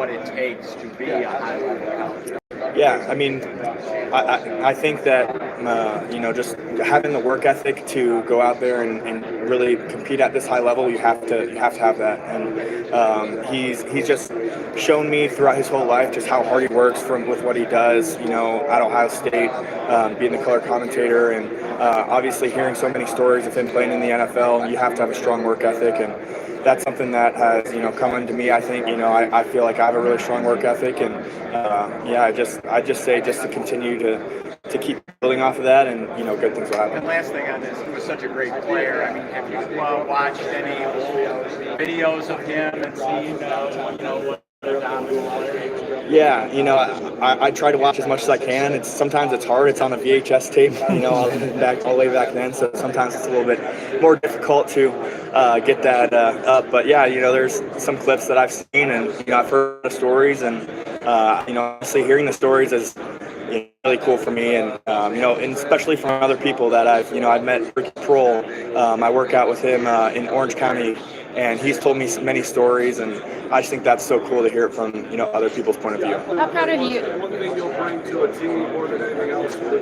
what it takes to be a high-level coach? Yeah, I mean, I think that just having the work ethic to go out there and really compete at this high level, you have to have that. And he's just shown me throughout his whole life just how hard he works with what he does. At Ohio State, being the color commentator, and obviously hearing so many stories of him playing in the NFL, you have to have a strong work ethic. And that's something that has come into me. I think I feel like I have a really strong work ethic, and I just say just to continue to keep building off of that, and good things will happen. And last thing on this, he was such a great player. I mean, have you watched any old videos of him and seen what they're down to? Yeah, I try to watch as much as I can. Sometimes it's hard. It's on a VHS tape, all the way back then. So sometimes it's a little bit more difficult to get that up. But yeah, there's some clips that I've seen, and I've heard the stories, and honestly, hearing the stories is really cool for me, and and especially from other people that I've met. Ricky Prohl, I work out with him in Orange County, and he's told me many stories, and I just think that's so cool to hear it from other people's point of view. How proud of you? One thing you'll bring to a team more than anything else to the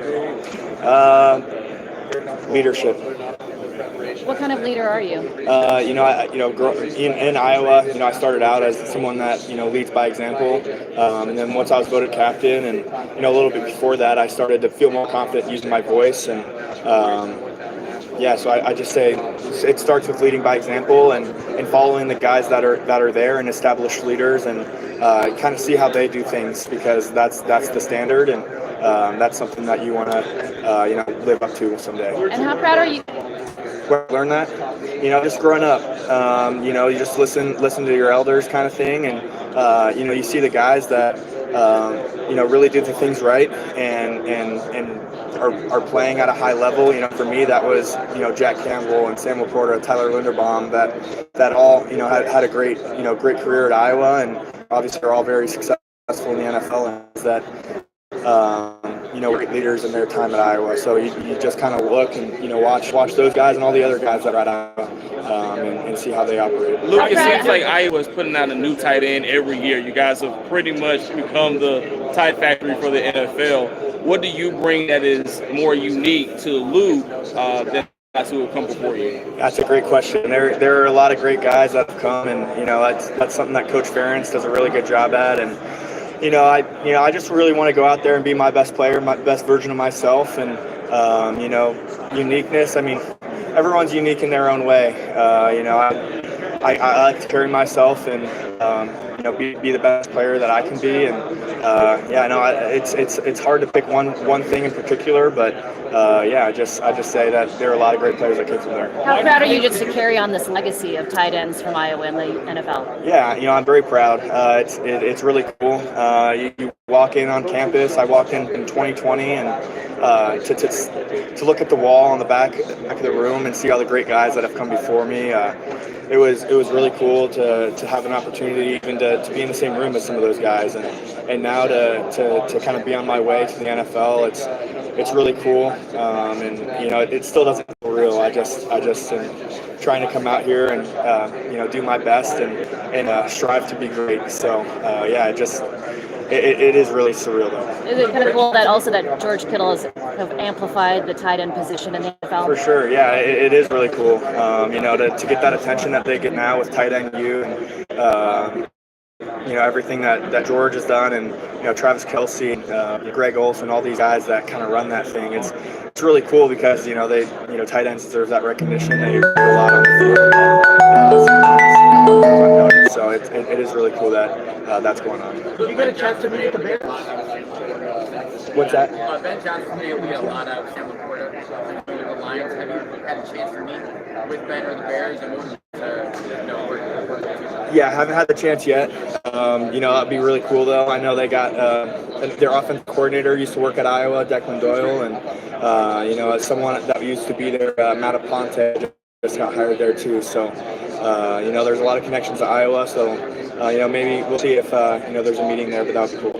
game? Leadership. What kind of leader are you? In Iowa, I started out as someone that leads by example, and then once I was voted captain, and a little bit before that, I started to feel more confident using my voice, and so I just say it starts with leading by example and following the guys that are there and established leaders, and kind of see how they do things, because that's the standard, and that's something that you want to live up to someday. And how proud are you? Where I learned that, just growing up, you just listen to your elders, kind of thing, and you see the guys that really do the things right and are playing at a high level. For me, that was Jack Campbell and Samuel Porter, Tyler Linderbaum, that all had a great great career at Iowa, and obviously are all very successful in the NFL, and that great leaders in their time at Iowa. So you just kind of look and watch those guys and all the other guys that are at Iowa, and see how they operate. Luke, it seems like Iowa's putting out a new tight end every year. You guys have pretty much become the tight factory for the NFL. What do you bring that is more unique to Luke than guys who have come before you? That's a great question. There are a lot of great guys that have come, and that's something that Coach Ferentz does a really good job at, and I just really want to go out there and be my best player, my best version of myself, and uniqueness. I mean, everyone's unique in their own way. I like to carry myself and be the best player that I can be, and it's hard to pick one thing in particular, but I just say that there are a lot of great players that came from there. How proud are you just to carry on this legacy of tight ends from Iowa in the NFL? Yeah, I'm very proud. It's really cool. You walk in on campus. I walked in 2020, and to look at the wall on the back of the room and see all the great guys that have come before me. It was really cool to have an opportunity even to be in the same room as some of those guys, and now to kind of be on my way to the NFL. It's really cool, and it still doesn't feel real. I just am trying to come out here and do my best and strive to be great. So it is really surreal though. Is it kind of cool that George Kittle has amplified the tight end position in the NFL? For sure, yeah, it is really cool. To get that attention that they get now with tight end U, and everything that George has done, and Travis Kelce, Greg Olsen, all these guys that kind of run that thing. It's really cool because they tight ends deserve that recognition. They do a lot on the field. So it is really cool that that's going on. Did you get a chance to meet the Bears? What's that? Ben Johnson, we had a lot of Sam Laporta with the Lions. Have you had a chance to meet with Ben or the Bears? And what was Yeah, I haven't had the chance yet. That'd be really cool though. I know they got their offensive coordinator used to work at Iowa, Declan Doyle, and as someone that used to be there, Matt Aponte just got hired there too. So there's a lot of connections to Iowa. So maybe we'll see if there's a meeting there, but that would be cool.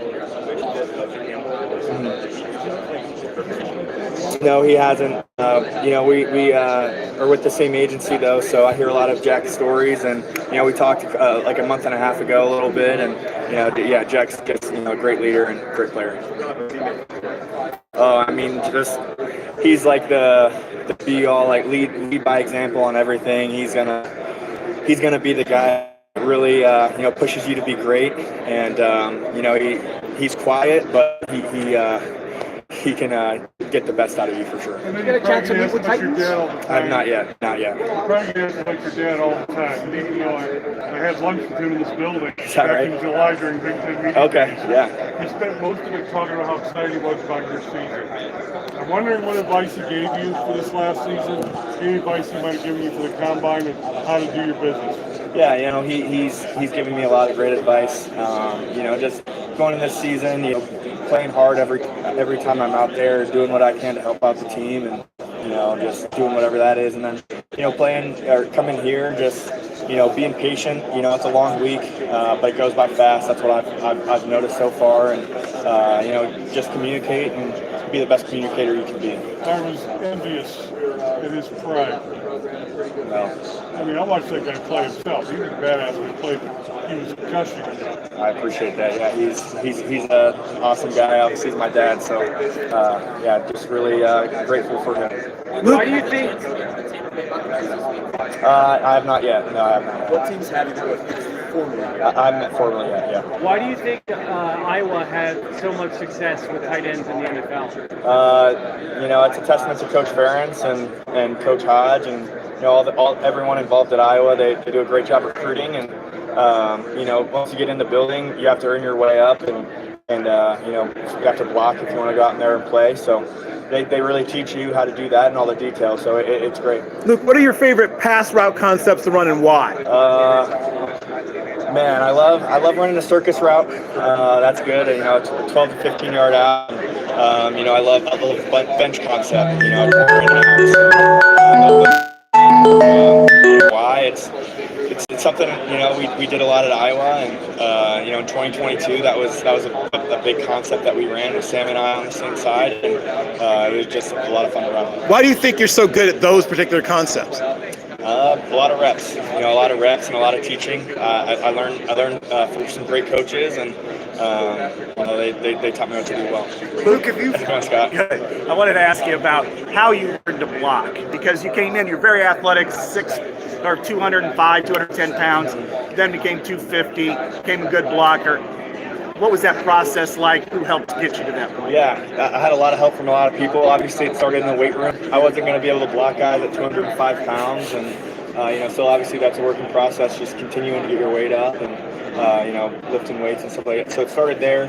No, he hasn't. We are with the same agency though, so I hear a lot of Jack's stories, and we talked like a month and a half ago a little bit, and yeah, Jack's just a great leader and great player. Oh, I mean, just he's like the be all, like lead by example on everything. He's gonna be the guy that really pushes you to be great, and he's quiet, but he can get the best out of you for sure. Did you get a chance to meet with Titans? I'm not yet. Craig is like your dad all the time. I had lunch with him in this building Is that back right? in July during Big Ten meeting. Okay, yeah. He spent most of it talking about how excited he was about your season. I'm wondering what advice he gave you for this last season, any advice he might have given you for the combine and how to do your business. Yeah, he's given me a lot of great advice. Just going in this season, playing hard every time I'm out there, doing what I can to help out the team, and just doing whatever that is, and then playing or coming here, just being patient. It's a long week, but it goes by fast. That's what I've noticed so far, and just communicate and be the best communicator you can be. I was envious in his prime. I mean, I watched that guy play himself. He was badass when he played. He was gushing. I appreciate that. Yeah, he's an awesome guy. Obviously, he's my dad. So, just really grateful for him. Why do you think? I have not yet. No, I have not. What teams have you with formally? I haven't formally yet. Yeah. Why do you think Iowa had so much success with tight ends in the NFL? It's a testament to Coach Ferentz and Coach Hodge and everyone involved at Iowa. They do a great job recruiting, and once you get in the building, you have to earn your way up, and you have to block if you want to go out in there and play. So they really teach you how to do that and all the details. So it's great. Luke, what are your favorite pass route concepts to run and why? Man, I love running the circus route. That's good. It's a 12 to 15 yard out. I love bench concept. Why? It's something we did a lot at Iowa, and in 2022 that was a big concept that we ran with Sam and I on the same side, and it was just a lot of fun to run. Why do you think you're so good at those particular concepts? A lot of reps, a lot of reps and a lot of teaching. I learned from some great coaches, and they taught me what to do well. Luke, if you, Scott. I wanted to ask you about how you learned to block, because you came in, you're very athletic, 205, 210 pounds, then became 250, became a good blocker. What was that process like? Who helped get you to that point? Yeah, I had a lot of help from a lot of people. Obviously, it started in the weight room. I wasn't going to be able to block guys at 205 pounds, and so obviously that's a working process, just continuing to get your weight up and lifting weights and stuff like that. So it started there.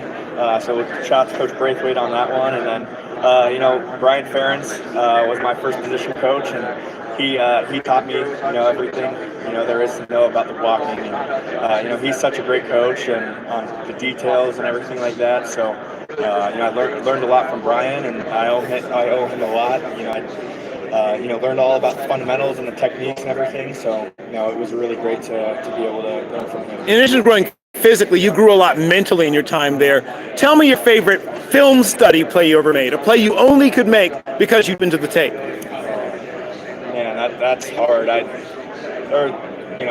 So shout out to Coach Braithwaite on that one, and then Brian Ferentz was my first position coach, and he taught me everything there is to know about the blocking, and he's such a great coach and on the details and everything like that. So I learned a lot from Brian, and I owe him a lot. I learned all about the fundamentals and the techniques and everything. So it was really great to be able to learn from him. In addition to growing physically, you grew a lot mentally in your time there. Tell me your favorite film study play you ever made, a play you only could make because you've been to the tape. Man, that's hard.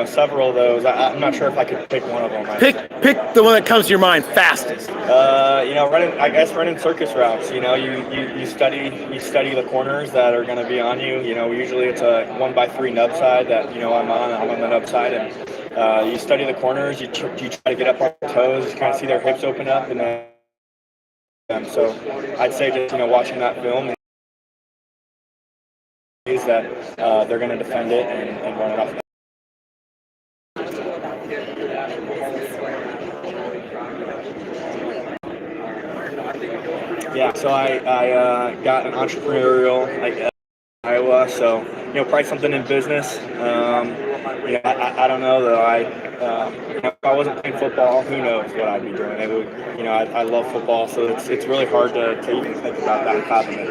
Several of those. I'm not sure if I could pick one of them. Pick the one that comes to your mind fastest. Running circus routes. You study the corners that are going to be on you. Usually it's a 1x3 nub side that I'm on the nub side, and you study the corners. You try to get up on your toes, you kind of see their hips open up, and then so I'd say just watching that film is that they're going to defend it and run it off. Yeah, so I got an entrepreneurial Iowa, so probably something in business. I don't know though. If I wasn't playing football, who knows what I'd be doing? It would, I love football, so it's really hard to even think about that happening.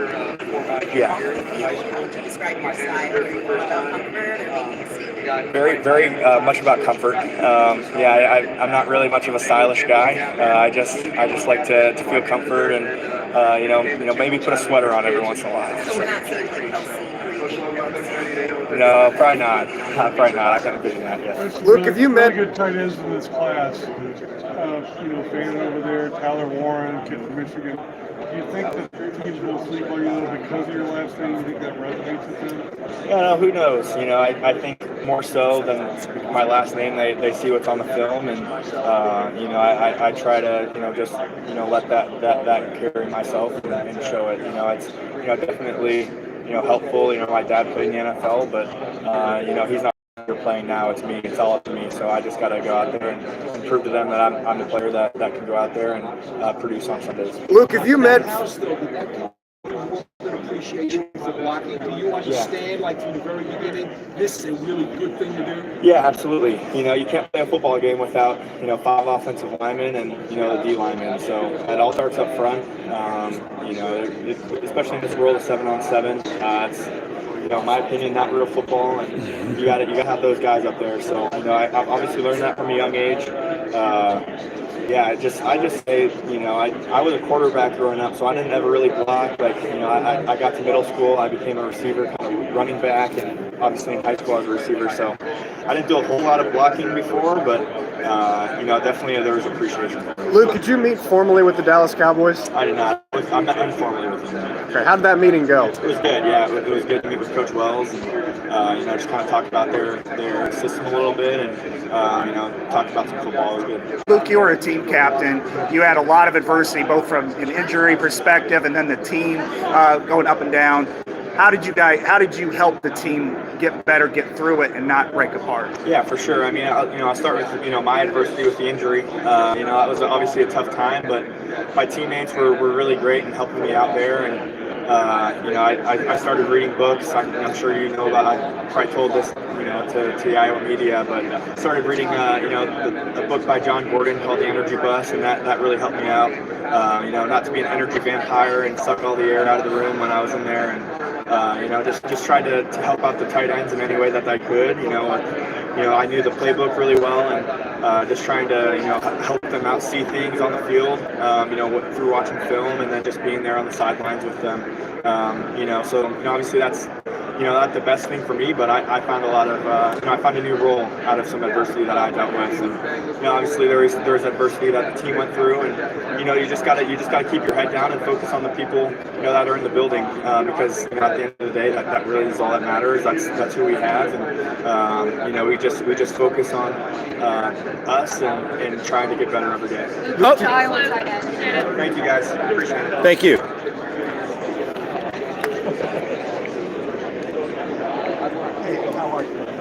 Yeah. Describe your style, about comfort or making a statement. Very much about comfort. I'm not really much of a stylish guy. I just like to feel comfort and maybe put a sweater on every once in a while. No, probably not. Probably not. I haven't been that yet. Luke, have you met really good tight ends in this class? Fannin over there, Tyler Warren, kid from Michigan. Do you think that teams will sleep on you a little because of your last name? You think that resonates with them? Who knows? I think more so than my last name, they see what's on the film, and I try to just let that carry myself and show it. It's definitely helpful. My dad played in the NFL, but he's not playing now. It's me. It's all up to me. So I just got to go out there and prove to them that I'm the player that can go out there and produce on Sundays. Luke, have you met? Appreciation for blocking. Do you understand, like from the very beginning, this is a really good thing to do? Yeah, absolutely. You can't play a football game without 5 offensive linemen and the D linemen. So it all starts up front. Especially in this world of 7-on-7, it's in my opinion, not real football, and you got to have those guys up there. So I've obviously learned that from a young age. I just say, I was a quarterback growing up, so I didn't ever really block. Like, I got to middle school, I became a receiver, kind of running back, and obviously in high school I was a receiver. So I didn't do a whole lot of blocking before, but definitely there was appreciation. Luke, did you meet formally with the Dallas Cowboys? I did not. I met informally with them. Okay, how did that meeting go? It was good. Yeah, it was good to meet with Coach Wells and just kind of talk about their system a little bit and talk about some football. It was good. Luke, you were a team captain. You had a lot of adversity, both from an injury perspective and then the team going up and down. How did you help the team get better, get through it, and not break apart? Yeah, for sure. I mean, I'll start with my adversity with the injury. That was obviously a tough time, but my teammates were really great in helping me out there. And I started reading books. I'm sure you know about. I probably told this to the Iowa media, but I started reading the book by John Gordon called The Energy Bus, and that really helped me out. Not to be an energy vampire and suck all the air out of the room when I was in there, and just tried to help out the tight ends in any way that I could. I knew the playbook really well, and just trying to help them out see things on the field, through watching film and then just being there on the sidelines with them. So obviously that's not the best thing for me, but I found a lot of I found a new role out of some adversity that I dealt with, and obviously there was adversity that the team went through, and you just gotta keep your head down and focus on the people that are in the building, because at the end of the day that really is all that matters. That's who we have, and we just focus on us and trying to get better every day. Oh. Thank you guys, appreciate it. Thank you.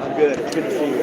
I'm good. Good to see you.